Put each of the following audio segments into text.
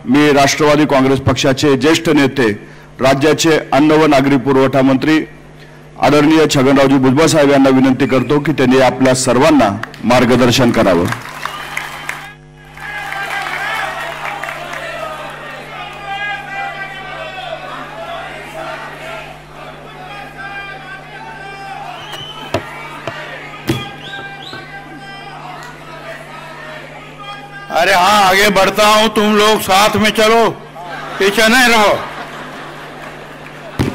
मी राष्ट्रवादी काँग्रेस पक्षाचे ज्येष्ठ नेते, राज्याचे अन्न व नागरी पुरवठा मंत्री आदरणीय छगनरावजी भुजबळ साहेब यांना विनंती करतो की त्यांनी आपल्या सर्वांना मार्गदर्शन करावं। अरे हाँ, आगे बढ़ता हूं, तुम लोग साथ में चलो, पीछे नहीं रहो।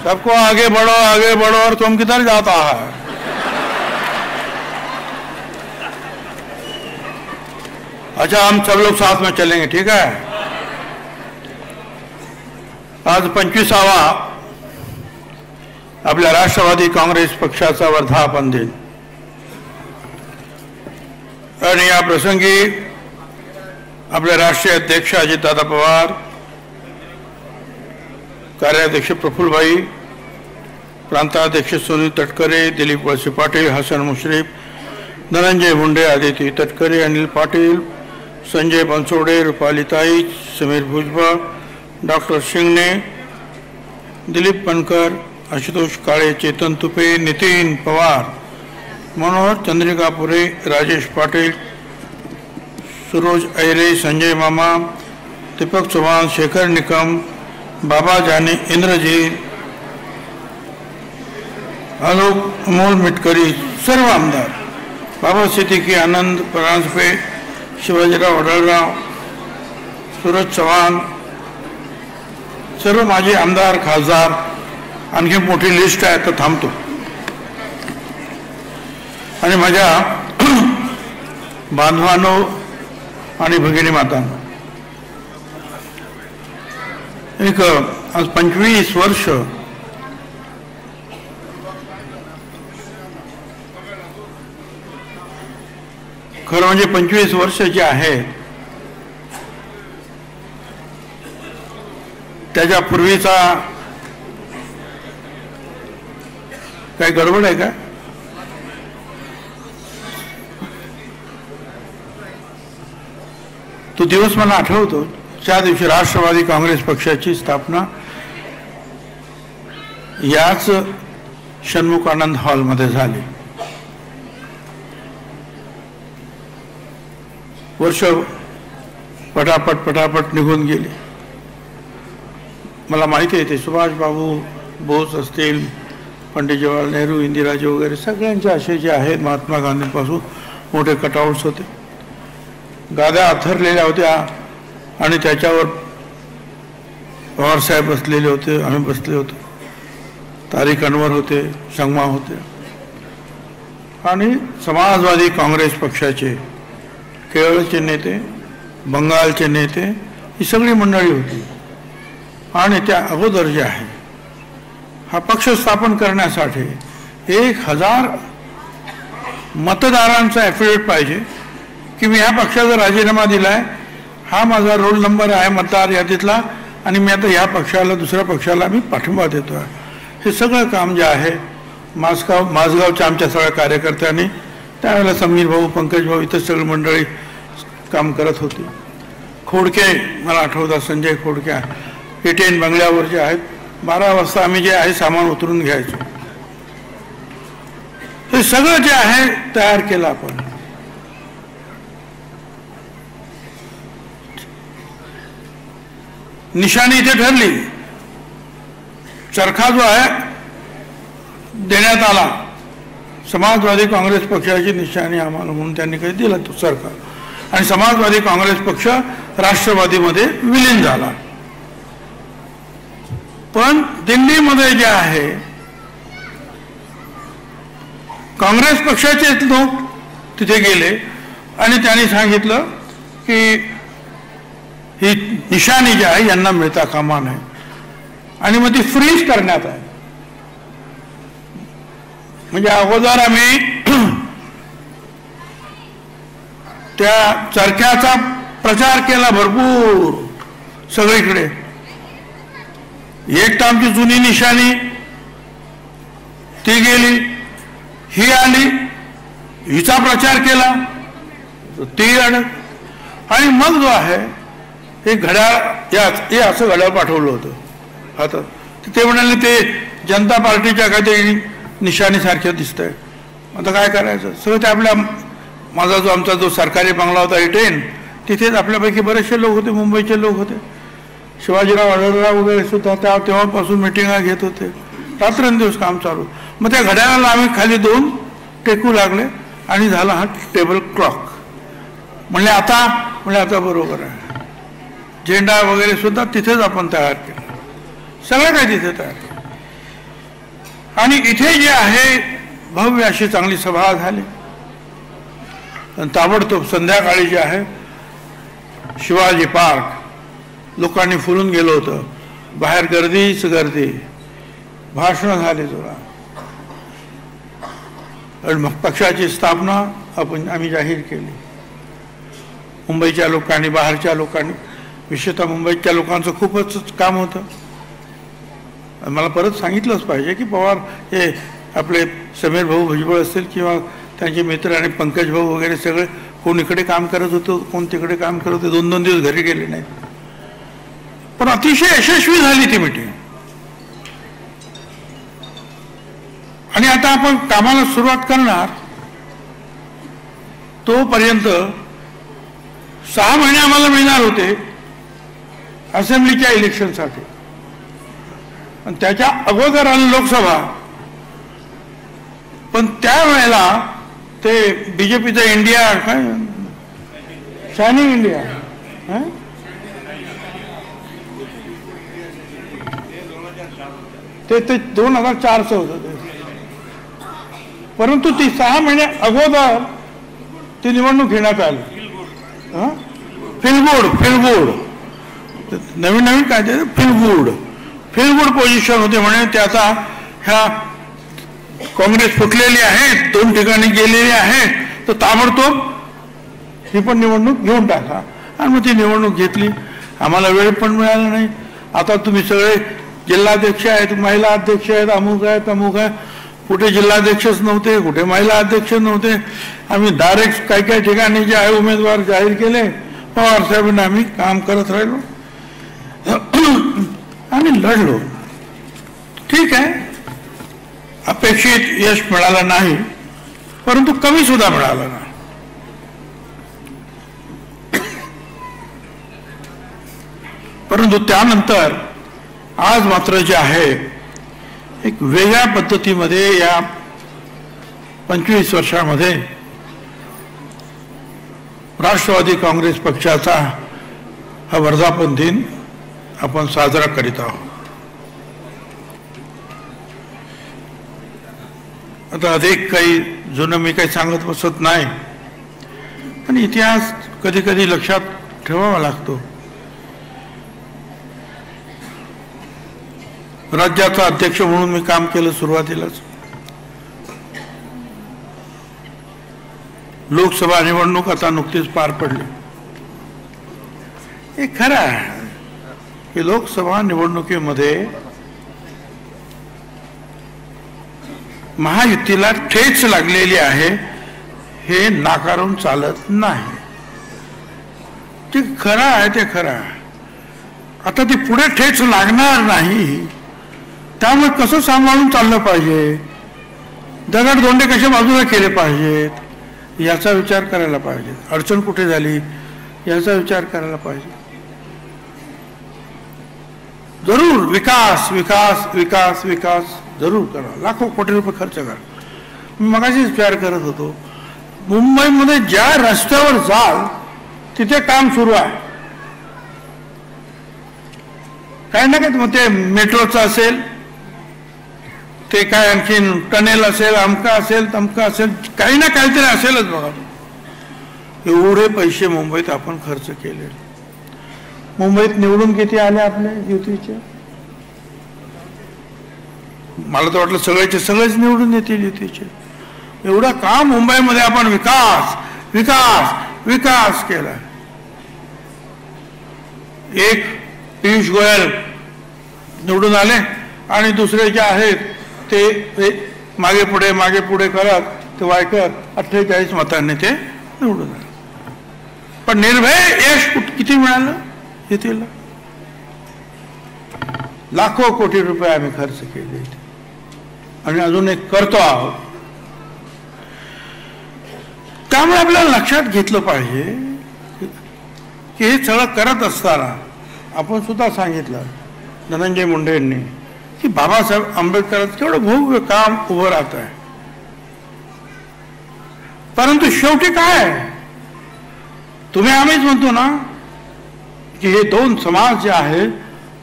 सबको आगे बढ़ो और तुम किधर जाता है? अच्छा, हम सब लोग साथ में चलेंगे, ठीक है? आज 25वा आपल्या राष्ट्रवादी काँग्रेस पक्षाचा वर्धापन दिन आणि या प्रसंगी आपले राष्ट्रीय अध्यक्ष अजितदादा पवार, कार्याध्यक्ष प्रफुल्लभाई, प्रांताध्यक्ष सुनील तटकरे, दिलीप वळसे पाटील, हसन मुश्रीफ, धनंजय मुंडे, आदिती तटकरे, अनिल पाटील, संजय बनसोडे, रुपालीताई, समीर भुजबळ, डॉक्टर शिंगणे, दिलीप पणकर, आशुतोष काळे, चेतन तुपे, नितीन पवार, मनोहर चंद्रिकापुरे, राजेश पाटील, सुरोज ऐरे, संजय मामा, दीपक चव्हाण, शेखर निकम, बाबा जाने, इंद्रजीत, आलोक अमोल मिटकरी, सर्व आमदार, बाबा सिद्दीकी, आनंद परांजपे, शिवाजीराव वडळराव, सूरज चव्हाण, सर्व माजी आमदार, खासदार, आणखी मोठी लिस्ट आहे, तर थांबतो। आणि माझ्या बांधवांनो आणि भगिनी मातांनो, एक आज 25 वर्ष खरं म्हणजे 25 वर्ष जे आहे त्याच्या पूर्वीचा काही गडबड आहे का? तो दिवस मला आठवतो, त्या दिवशी राष्ट्रवादी काँग्रेस पक्षाची स्थापना याच षण्मुखानंद हॉलमध्ये झाली। वर्ष पटापट निघून गेली। मला माहिती आहे ते सुभाष बाबू बोस असतील, पंडित जवाहरलाल नेहरू, इंदिराजी वगैरे सगळ्यांचे असे जे आहेत महात्मा गांधींपासून मोठे कटआउट्स होते, गाद्या अथरलेल्या होत्या आणि त्याच्यावर पवारसाहेब बसलेले होते, आम्ही बसले होतो, तारिक अनवर होते, संगमा होते आणि समाजवादी काँग्रेस पक्षाचे केरळचे नेते, बंगालचे नेते, ही सगळी मंडळी होती। आणि त्या अगोदर जे आहे हा पक्ष स्थापन करण्यासाठी 1000 मतदारांचा ॲफिडेविट पाहिजे की मी ह्या पक्षाचा राजीनामा दिलाय, हा माझा रोल नंबर आहे मतदार यादीतला आणि मी आता ह्या पक्षाला, दुसऱ्या पक्षाला मी पाठिंबा देतो आहे। हे सगळं काम जे आहे माझगावच्या आमच्या सगळ्या कार्यकर्त्यांनी, त्यावेळेला समीर भाऊ, पंकज भाऊ, इतर सगळी मंडळी काम करत होती। खोडके मला आठवतात, संजय खोडके एटीएन बंगल्यावर जे आहेत 12 वाजता आम्ही जे आहे सामान उतरून घ्यायचो। हे सगळं जे आहे तयार केलं आपण। निशाणी इथे ठरली, चरखा जो आहे देण्यात आला, समाजवादी काँग्रेस पक्षाची निशाणी आम्हाला म्हणून त्यांनी काही दिला तो चरखा, आणि समाजवादी काँग्रेस पक्ष राष्ट्रवादीमध्ये विलीन झाला। पण दिल्लीमध्ये जे आहे काँग्रेस पक्षाचे लोक तिथे गेले आणि त्यांनी सांगितलं की ही निशाणी जी आहे यांना मिळता कामा नये, आणि मग ती फ्रीज करण्यात आहे। म्हणजे अगोदर आम्ही त्या चरख्याचा प्रचार केला भरपूर सगळीकडे। एक तर आमची जुनी निशाणी ती गेली, ही आली, हिचा प्रचार केला ती अडक, आणि मग जो आहे हे घड्याळ हे असं घड्याळ पाठवलं होतं आता ते म्हणाले ते जनता पार्टीच्या काहीतरी निशाणीसारखं दिसतंय. आता काय करायचं सगळं ते आपल्या माझा जो आमचा जो सरकारी बंगला होता E10 तिथेच आपल्यापैकी बरेचसे लोक होते, मुंबईचे लोक होते. शिवाजीराव आढळराव वगैरे सुद्धा तेव्हापासून मिटिंगा घेत होते. रात्रंदिवस काम चालू. मग त्या घड्याळाला आम्ही खाली 2 टेकू लागले आणि झाला हा टेबल क्लॉक. म्हणले आता बरोबर आहे. झेंडा वगैरे सुद्धा तिथेच आपण तयार केला, सगळं काही तिथे तयार केलं. आणि इथे जे आहे भव्य अशी चांगली सभा झाली. आणि ताबडतोब संध्याकाळी जे आहे शिवाजी पार्क लोकांनी फुलून गेलं होतं. बाहेर गर्दीच गर्दी, भाषणं झाली जोरा. आणि मग पक्षाची स्थापना आम्ही जाहीर केली. मुंबईच्या लोकांनी, बाहेरच्या लोकांनी, विशेषतः मुंबईच्या लोकांचं खूपच काम होतं. मला परत सांगितलंच पाहिजे की पवार हे आपले समीर भाऊ भुजबळ असतील किंवा त्यांचे मित्र आणि पंकज भाऊ वगैरे सगळे कोण इकडे काम करत होतं, कोण तिकडे काम करत होते. 2-2 दिवस घरी गेले नाहीत. पण अतिशय यशस्वी झाली ती मीटिंग. आणि आता आपण कामाला सुरुवात करणार तोपर्यंत 6 महिने आम्हाला मिळणार होते असेंब्लीच्या इलेक्शनसाठी. आणि त्याच्या अगोदर आली लोकसभा. पण त्यावेळेला ते बीजेपीचं इंडिया काय शायनिंग इंडिया ते 2004चं होतं ते. परंतु ती 6 महिने अगोदर ती निवडणूक घेण्यात आली. फिलगुड नवीन काय ते फिलगुड पोझिशन होते म्हणे. ते आता ह्या काँग्रेस फुटलेली आहे, 2 ठिकाणी गेलेली आहे, तर ताबडतोब ही पण निवडणूक घेऊन टाका. आणि मग ती निवडणूक घेतली. आम्हाला वेळ पण मिळाला नाही. आता तुम्ही सगळे जिल्हाध्यक्ष आहेत, महिला अध्यक्ष आहेत, अमुक आहे. कुठे जिल्हाध्यक्षच नव्हते, कुठे महिला अध्यक्ष नव्हते. आम्ही डायरेक्ट काही ठिकाणी जे आहे उमेदवार जाहीर केले. पवार साहेबांना आम्ही काम करत राहिलो आणि लढलो. ठीक आहे, अपेक्षित यश मिळालं नाही, परंतु कमी सुद्धा मिळालं नाही. परंतु त्यानंतर आज मात्र जे आहे एक वेगळ्या पद्धतीमध्ये या 25 वर्षामध्ये राष्ट्रवादी काँग्रेस पक्षाचा हा वर्धापन दिन आपण साजरा करीत आहोत. आता अधिक काही जुनं मी काही सांगत बसत नाही, पण इतिहास कधी कधी लक्षात ठेवावा लागतो. राज्याचा अध्यक्ष म्हणून मी काम केलं सुरुवातीलाच. लोकसभा निवडणूक आता नुकतीच पार पडली. हे खरं आहे की लोकसभा निवडणुकीमध्ये महायुतीला ठेच लागलेली आहे, हे नाकारून चालत नाही. ते खरं आहे, ते खरं आहे. आता ती पुढे ठेच लागणार नाही, त्यामुळे कसं सांभाळून चाललं पाहिजे, दगडधोंडे कसे बाजूला केले पाहिजेत याचा विचार करायला पाहिजे. अडचण कुठे झाली याचा विचार करायला पाहिजे. जरूर विकास विकास विकास विकास जरूर करा, लाखो कोटी रुपये खर्च करा. मी मगाशीच विचार करत होतो, मुंबईमध्ये ज्या रस्त्यावर जाल तिथे काम सुरू आहे. काय ना काय, मग ते मेट्रोचं असेल, ते काय आणखीन टनेल असेल, अमका असेल, तमका असेल, काही ना काहीतरी असेलच. बघा, एवढे पैसे मुंबईत आपण खर्च केले. मुंबईत निवडून किती आले आपले युतीचे? मला तर वाटलं सगळेच निवडून येतील युतीचे. एवढं काम मुंबईमध्ये आपण विकास विकास विकास केला. एक पियुष गोयल निवडून आले आणि दुसरे जे आहेत ते मागे पुढे करत ते वायकर 48 मतांनी ते निवडून आले. पण निर्भय यश किती मिळालं? येथील लाखो कोटी रुपये आम्ही खर्च केले आणि अजून एक करतो आहोत. त्यामुळे आपल्याला लक्षात घेतलं पाहिजे की हे सगळं करत असताना आपण सुद्धा सांगितलं धनंजय मुंडे यांनी की बाबासाहेब आंबेडकरांचं केवढं भव्य काम उभं राहत आहे. परंतु शेवटी काय तुम्ही आम्हीच म्हणतो ना की हे दोन समाज जे आहे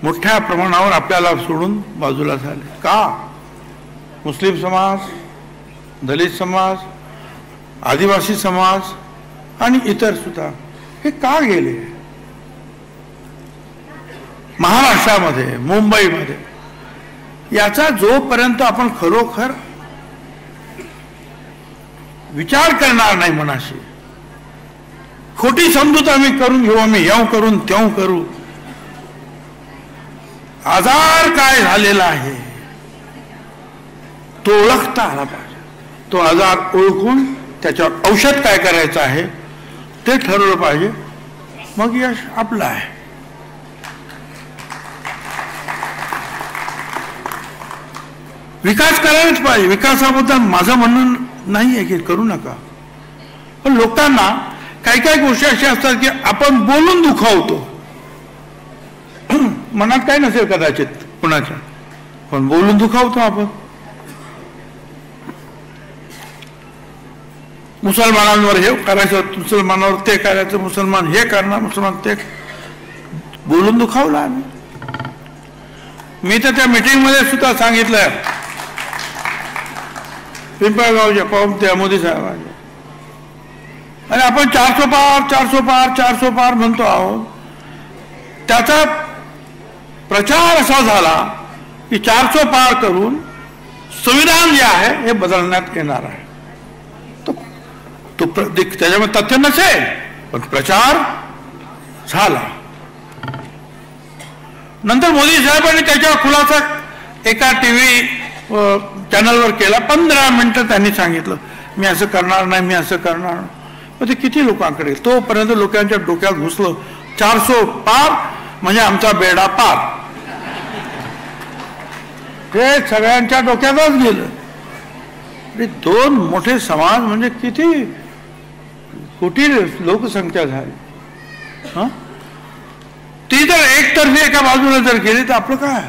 मोठ्या प्रमाणावर आपल्याला सोडून बाजूला झाले. का? मुस्लिम समाज, दलित समाज, आदिवासी समाज आणि इतर सुद्धा हे का गेले? महाराष्ट्रामध्ये, मुंबईमध्ये याचा जोपर्यंत आपण खरोखर विचार करणार नाही, मनाशी खोटी समजूत आम्ही करून घेऊ, आम्ही ह्याव करून त्यों करू. आजार काय झालेला आहे तो ओळखता आला पाहिजे. तो आजार ओळखून त्याच्यावर औषध काय करायचं आहे ते ठरवलं पाहिजे. मग यश आपलं आहे. विकास करायलाच पाहिजे. विकासाबद्दल माझं म्हणणं नाही आहे की करू नका, पण लोकांना काही काही गोष्टी अशा असतात की आपण बोलून दुखावतो. मनात काय नसेल कदाचित कुणाच्या, पण बोलून दुखावतो आपण. मुसलमानांवर हे करायचं, मुसलमानावर ते करायचं, मुसलमान हे करणार, मुसलमान ते, बोलून दुखावलं आम्ही. मी तर त्या मीटिंग मध्ये सुद्धा सांगितलं पिंपळगावच्या त्या मोदी साहेबांनी, आणि आपण 400 पार 400 पार 400 पार म्हणतो आहोत. त्याचा प्रचार असा झाला की 400 पार करून संविधान जे आहे हे बदलण्यात येणार आहे. तो त्याच्यामध्ये तथ्य नसेल, पण प्रचार झाला. नंतर मोदी साहेबांनी त्याच्या खुलासा एका टीव्ही चॅनलवर केला. 15 मिनिटं त्यांनी सांगितलं मी असं करणार नाही, मी असं करणार नाही. मग ते किती लोकांकडे, तोपर्यंत लोकांच्या डोक्यात घुसलं 400 पार म्हणजे आमचा बेडा पार. हे सगळ्यांच्या डोक्यातच गेलं. दोन मोठे समाज म्हणजे किती कोटी लोकसंख्या झाली. ती जर एकतर्फी एका बाजूला जर गेली तर आपलं काय.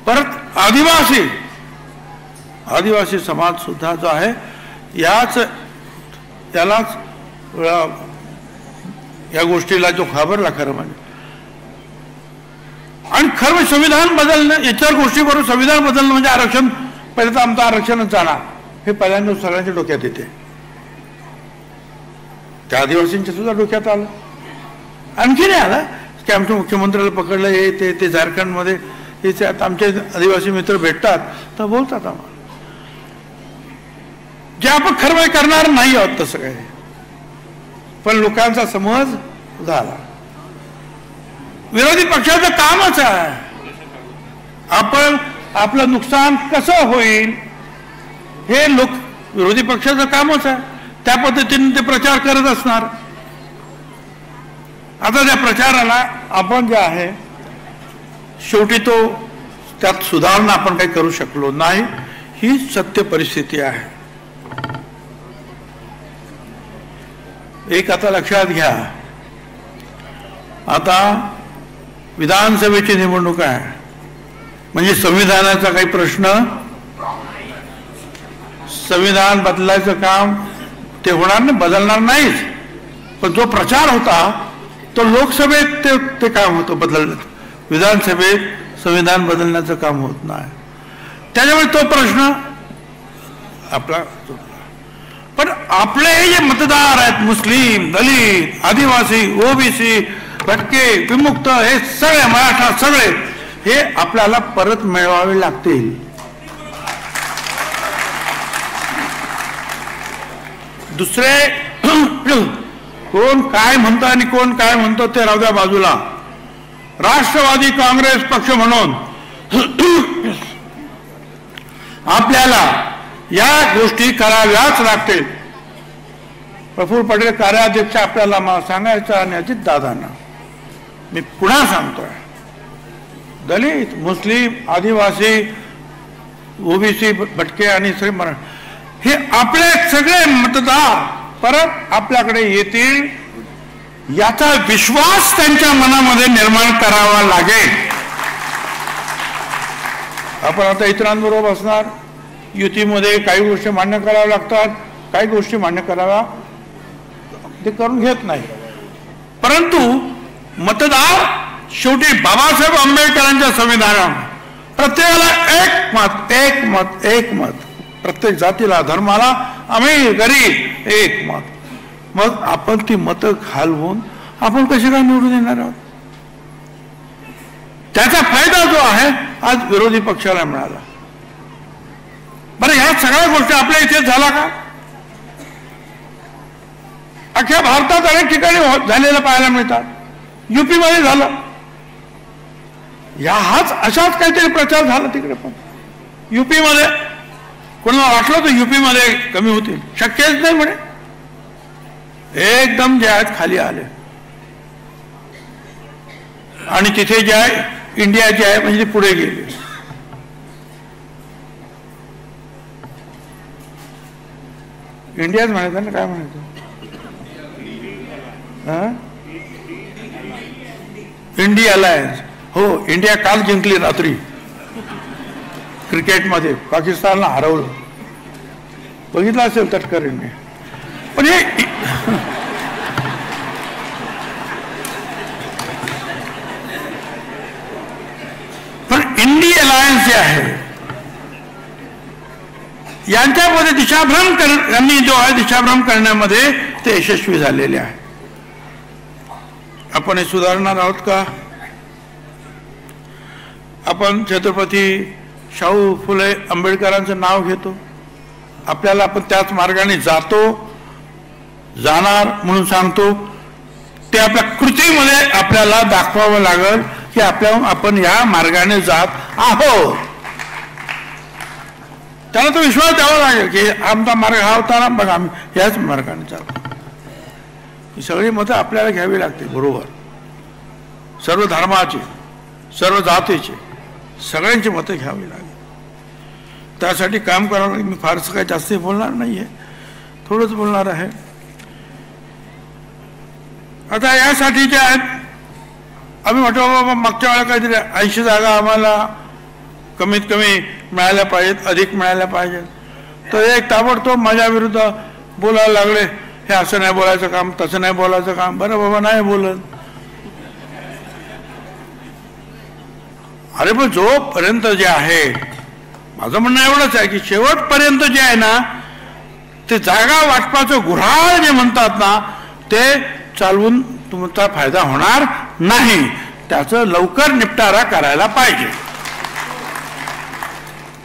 परत आदिवासी समाज सुद्धा जो आहे यालाच या गोष्टीला जो घाबरला खरं म्हणजे. आणि खरं संविधान बदलणं, इतर गोष्टीबरोबर संविधान बदलणं म्हणजे आरक्षण, पहिले तर आमचं आरक्षणच जाणार हे पहिल्यांदा सगळ्यांच्या डोक्यात येते. त्या आदिवासींच्या सुद्धा डोक्यात आलं. आणखी नाही आलं की आमच्या मुख्यमंत्र्याला पकडलं हे ते झारखंडमध्ये हे आता आमचे आदिवासी मित्र भेटतात तर बोलतात आम्हाला जे आपण खरं करणार नाही आहोत तसं काही. पण लोकांचा समज झाला. विरोधी पक्षाचं कामच आहे आपण आपलं नुकसान कसं होईल हे विरोधी पक्षाचं कामच आहे. त्या पद्धतीने ते प्रचार करत असणार. आता त्या प्रचाराला आपण जे आहे शेवटी तो त्यात सुधारणा आपण काही करू शकलो नाही. ही सत्य परिस्थिती आहे. एक आता लक्षात घ्या, आता विधानसभेची निवडणूक आहे म्हणजे संविधानाचा काही प्रश्न, संविधान बदलायचं काम ते होणार नाही, बदलणार नाहीच. पण जो प्रचार होता तो लोकसभेत ते काम होतं बदलणं. विधानसभेत संविधान बदलण्याचं काम होत नाही. त्याच्यामुळे तो प्रश्न आपला. पण आपले हे जे मतदार आहेत मुस्लिम, दलित, आदिवासी, ओबीसी, भटके, विमुक्त, हे सगळे मराठा सगळे हे आपल्याला परत मिळवावे लागतील. दुसरे कोण काय म्हणतो आणि कोण काय म्हणतो ते राहू द्या बाजूला. राष्ट्रवादी काँग्रेस पक्ष म्हणून आपल्याला या गोष्टी कराव्याच लागतील. प्रफुल्ल पटेल कार्याध्यक्ष आपल्याला मला सांगायचं आणि अजित दादांना मी पुन्हा सांगतोय, दलित, मुस्लिम, आदिवासी, ओबीसी, भटके आणि सगळे मराठा हे आपले सगळे मतदार परत आपल्याकडे येतील याचा विश्वास त्यांच्या मनामध्ये निर्माण करावा लागेल. आपण आता इतरांबरोबर असणार, युतीमध्ये काही गोष्टी मान्य कराव्या लागतात, काही गोष्टी मान्य कराव्या ते करून घेत नाही. परंतु मतदार शेवटी बाबासाहेब आंबेडकरांच्या संविधानात प्रत्येकाला एक मत, एक मत, एक मत, प्रत्येक जातीला, धर्माला, आम्ही गरीब एक मत. मग आपण ती मतं घालवून आपण कशी काय निवडून येणार आहोत? त्याचा फायदा जो आहे आज विरोधी पक्षाला मिळाला. बरं, ह्या सगळ्या गोष्टी आपल्या इथे झाला का? अख्ख्या भारतात अनेक ठिकाणी झालेलं पाहायला मिळतात. युपी मध्ये झालं, अशाच काहीतरी प्रचार झाला तिकडे पण. युपी मध्ये कोणाला वाटलं तर युपी मध्ये कमी होतील, शक्यच नाही म्हणे. एकदम जे आहेत खाली आले आणि तिथे जे आहे इंडिया जे आहे म्हणजे पुढे गेले. इंडियाच म्हणायचं ना, काय म्हणायचं? India alliance. हो, इंडिया काल जिंकली रात्री क्रिकेटमध्ये, पाकिस्तानला हरवलं. बघितलं असेल तटकरीने. पण हे इंडिया अलायन्स जे आहे यांच्यामध्ये यांनी जो आहे दिशाभ्रम करण्यामध्ये ते यशस्वी झालेले आहे. आपण हे सुधारणार आहोत का? आपण छत्रपती शाहू फुले आंबेडकरांचं नाव घेतो, आपल्याला आपण त्याच मार्गाने जाणार म्हणून सांगतो. ते आपल्या कृतीमध्ये आपल्याला दाखवावं लागेल की आपण या मार्गाने जात आहोत. त्याला तो विश्वास द्यावा लागेल की आमचा मार्ग हा होता ना, बघा आम्ही याच मार्गाने चालतो. ही सगळी मतं आपल्याला घ्यावी लागते बरोबर. सर्व धर्माची, सर्व जातीची, सगळ्यांची मतं घ्यावी लागेल. त्यासाठी काम करावं लागेल. मी फारसं काही जास्त बोलणार नाहीये, थोडंच बोलणार आहे. आता यासाठी जे आहेत, आम्ही म्हटलं बाबा मागच्या वेळेला काहीतरी 80 जागा आम्हाला कमीत कमी मिळाल्या पाहिजेत, अधिक मिळाल्या पाहिजेत. तर एक ताबडतोब माझ्या विरुद्ध बोलायला लागले, हे असं नाही बोलायचं काम, तसं नाही बोलायचं काम. बरं बाबा, नाही बोलत. अरे पण जोपर्यंत जे आहे, माझं म्हणणं एवढंच आहे की शेवटपर्यंत जे आहे ना, ते जागा वाटपाचं गुऱ्हाळ जे म्हणतात ना, ते चालवून तुमचा फायदा होणार नाही. त्याचं लवकर निपटारा करायला पाहिजे.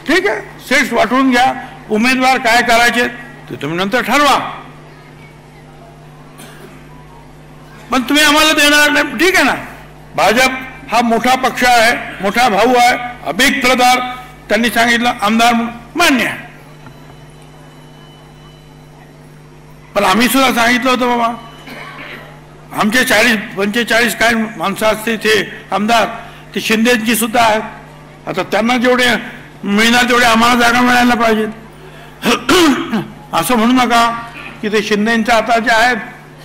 ठीक आहे, सीट्स वाटून घ्या, उमेदवार काय करायचे ते तुम्ही नंतर ठरवा. पण तुम्ही आम्हाला देणार नाही, ठीक आहे ना. भाजप हा मोठा पक्ष आहे, मोठा भाऊ आहे, अभिक प्रदार, त्यांनी सांगितलं आमदार मान्य आहे. पण आम्ही सुद्धा सांगितलं होतं बाबा, आमचे 40-45 काय माणसं असते ते आमदार, ते शिंदेची सुद्धा आहेत. आता त्यांना जेवढे मिळणार तेवढे आम्हाला जागा मिळायला पाहिजेत. असं म्हणू नका की ते शिंदेच्या आता जे आहेत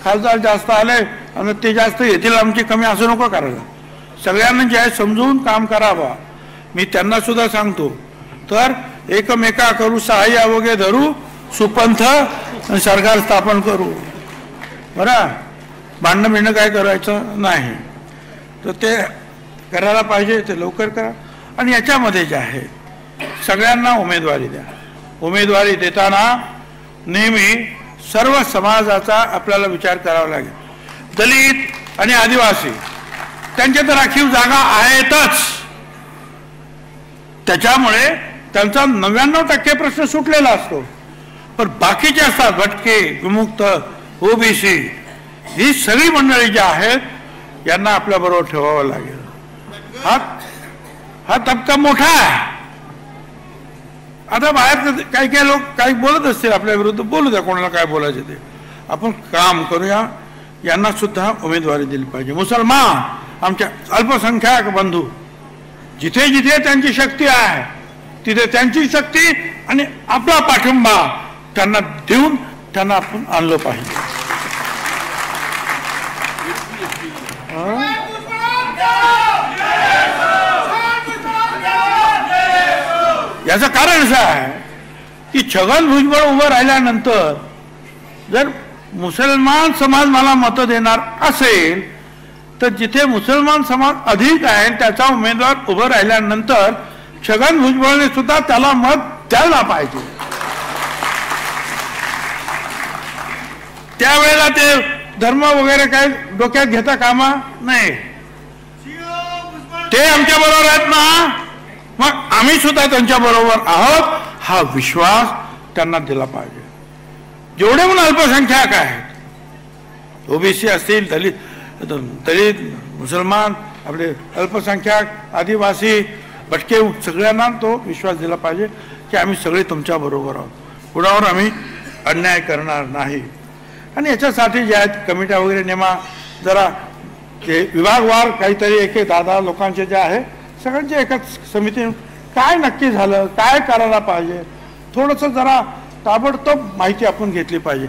खासदार जास्त आले आणि ते जास्त येतील, आमची कमी, असं नको करायला. सगळ्यांना जे आहे समजून काम करावं. मी त्यांना सुद्धा सांगतो, तर एकमेका करू सहाय्य वगैरे धरू, सुपंथ सरकार स्थापन करू. बरं, भांडणं बिंडणं काय करायचं नाही. तर ते करायला पाहिजे, ते लवकर करा. आणि याच्यामध्ये जे आहे सगळ्यांना उमेदवारी द्या. उमेदवारी देताना नेहमी सर्व समाजाचा आपल्याला विचार करावा लागेल. दलित आणि आदिवासी त्यांच्या तर राखीव जागा आहेतच, त्याच्यामुळे त्यांचा 99% प्रश्न सुटलेला असतो. पण बाकीचे असतात, भटके, विमुक्त, ओबीसी, ही सगळी मंडळी जी आहेत यांना आपल्या बरोबर ठेवावं लागेल. हा तबका मोठा आहे. आता बाहेर काही काही लोक काही बोलत असतील आपल्या विरुद्ध, बोलू द्या, कोणाला काय बोलायचे ते. आपण काम करूया, यांना सुद्धा उमेदवारी दिली पाहिजे. मुसलमान आमच्या अल्पसंख्याक बंधू जिथे जिथे त्यांची शक्ती आहे तिथे त्यांची शक्ती आणि आपला पाठिंबा त्यांना देऊन त्यांना आपण आणलं पाहिजे. याचं कारण असं आहे की छगन भुजबळ उभं राहिल्यानंतर जर मुसलमान समाज मला मतं देणार असेल तर जिथे मुसलमान समाज अधिक आहे त्याचा उमेदवार उभं राहिल्यानंतर छगन भुजबळने सुद्धा त्याला मत द्यायला पाहिजे. त्यावेळेला ते धर्म वगैरे काय डोक्यात घेता कामा नाही. ते आमच्या बरोबर आहेत ना, मग आम्ही सुद्धा त्यांच्या बरोबर आहोत हा विश्वास त्यांना दिला पाहिजे. जेवढे पण अल्पसंख्याक आहेत ओबीसी असतील, दलित मुसलमान, आपले अल्पसंख्याक, आदिवासी, भटके, सगळ्यांना तो विश्वास दिला पाहिजे की आम्ही सगळे तुमच्या बरोबर आहोत, कुणावर आम्ही अन्याय करणार नाही. आणि याच्यासाठी जे आहेत कमिट्या वगैरे नेमा, जरा ते विभागवार काहीतरी एक 10 लोकांचे जे आहे सगळ्यांचे एकाच समिती काय नक्की झालं, काय करायला पाहिजे, थोडंसं जरा ताबडतोब माहिती आपण घेतली पाहिजे.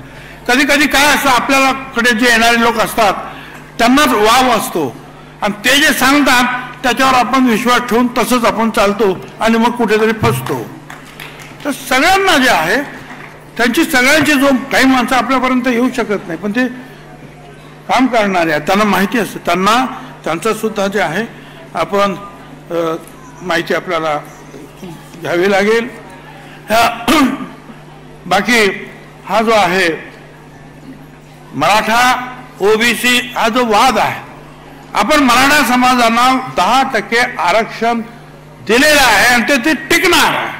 कधी कधी काय असं आपल्याला कडे जे येणारे लोक असतात त्यांनाच वाव असतो आणि ते जे सांगतात त्याच्यावर आपण विश्वास ठेवून तसंच आपण चालतो आणि मग कुठेतरी फसतो. तर सगळ्यांना जे आहे त्यांची सगळ्यांची जो काही माणसं आपल्यापर्यंत येऊ शकत नाही पण ते काम करणारे आहेत त्यांना माहिती असतं, त्यांना त्यांचं सुद्धा जे आहे आपण माहिती आपल्याला घ्यावी लागेल. बाकी हा जो आहे मराठा ओबीसी हा जो वाद आहे, आपण मराठा समाजाला 10% आरक्षण दिलेलं आहे आणि ते टिकणार आहे.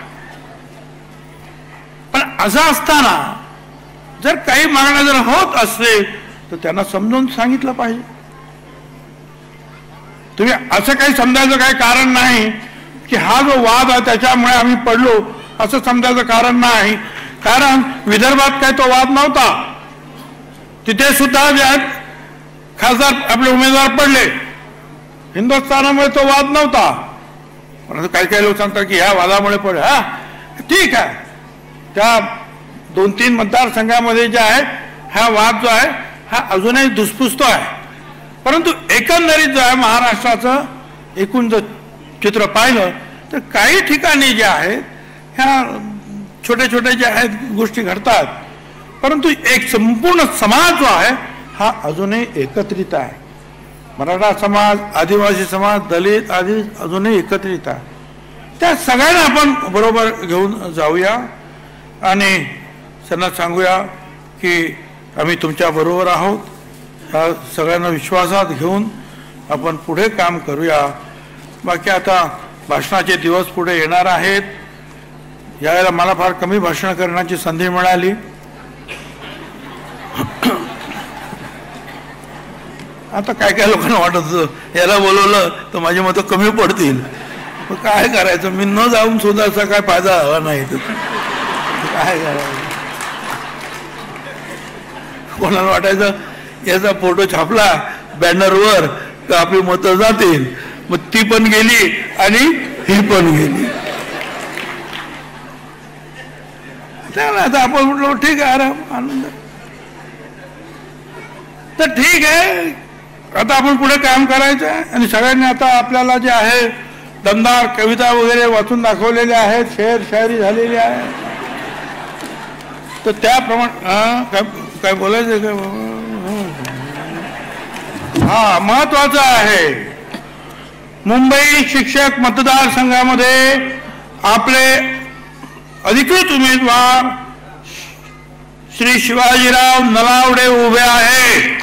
पण असं असताना जर काही मागण्या जर होत असेल तर त्यांना समजून सांगितलं पाहिजे. तुम्ही असं काही समजायचं काही कारण नाही की हा जो वाद आहे त्याच्यामुळे आम्ही पडलो असं समजायचं कारण नाही. कारण विदर्भात काय तो वाद नव्हता, तिथे सुद्धा जे आहेत खासदार आपले उमेदवार पडले, हिंदुस्थानामुळे तो वाद नव्हता. परंतु काही काही लोक सांगतात की ह्या वादामुळे पडले. हा ठीक आहे, त्या 2-3 मतदारसंघामध्ये जे आहे हा वाद जो आहे हा अजूनही धुसफुसतो आहे. परंतु एकंदरीत जो आहे महाराष्ट्राचं एकूण जर चित्र पाहिलं तर काही ठिकाणी जे आहेत ह्या छोटे छोटे जे आहेत गोष्टी घडतात, परंतु एक संपूर्ण समाज जो आहे हा अजूनही एकत्रित आहे. मराठा समाज, आदिवासी समाज, दलित आदी अजूनही एकत्रित आहे. त्या सगळ्यांना आपण बरोबर घेऊन जाऊया आणि त्यांना सांगूया की आम्ही तुमच्या बरोबर आहोत. हा सगळ्यांना विश्वासात घेऊन आपण पुढे काम करूया. बाकी आता भाषणाचे दिवस पुढे येणार आहेत. यावेळेला मला फार कमी भाषण करण्याची संधी मिळाली. आता काय काय लोकांना वाटत होतं याला बोलवलं तर माझी मतं कमी पडतील, काय करायचं, मी न जाऊन सुद्धा असा काय फायदा हवा नाही. काय करायचं, कोणाला वाटायचं याचा फोटो छापला बॅनरवर तर आपली मतं जातील, मग ती पण गेली आणि ही पण गेली. आता आपण म्हटलं ठीक आहे, आराम आनंद, तर ठीक आहे. आता आपण पुढे काम करायचं आहे आणि सगळ्यांनी आता आपल्याला जे आहे दमदार कविता वगैरे वाचून दाखवलेल्या आहेत, शेर शायरी झालेली आहे. तर त्याप्रमाणे काय बोलायचं काय, हा महत्वाचं आहे. मुंबई शिक्षक मतदारसंघामध्ये आपले अधिकृत उमेदवार श्री शिवाजीराव नलावडे उभे आहेत.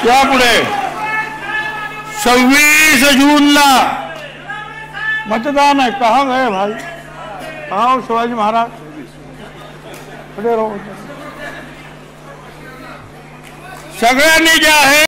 यापुढे 26 जूनला मतदान आहे. कहाँ गए भाई, कहाँ शिवाजी महाराज, खड़े रहो. सगळ्यांनी जे आहे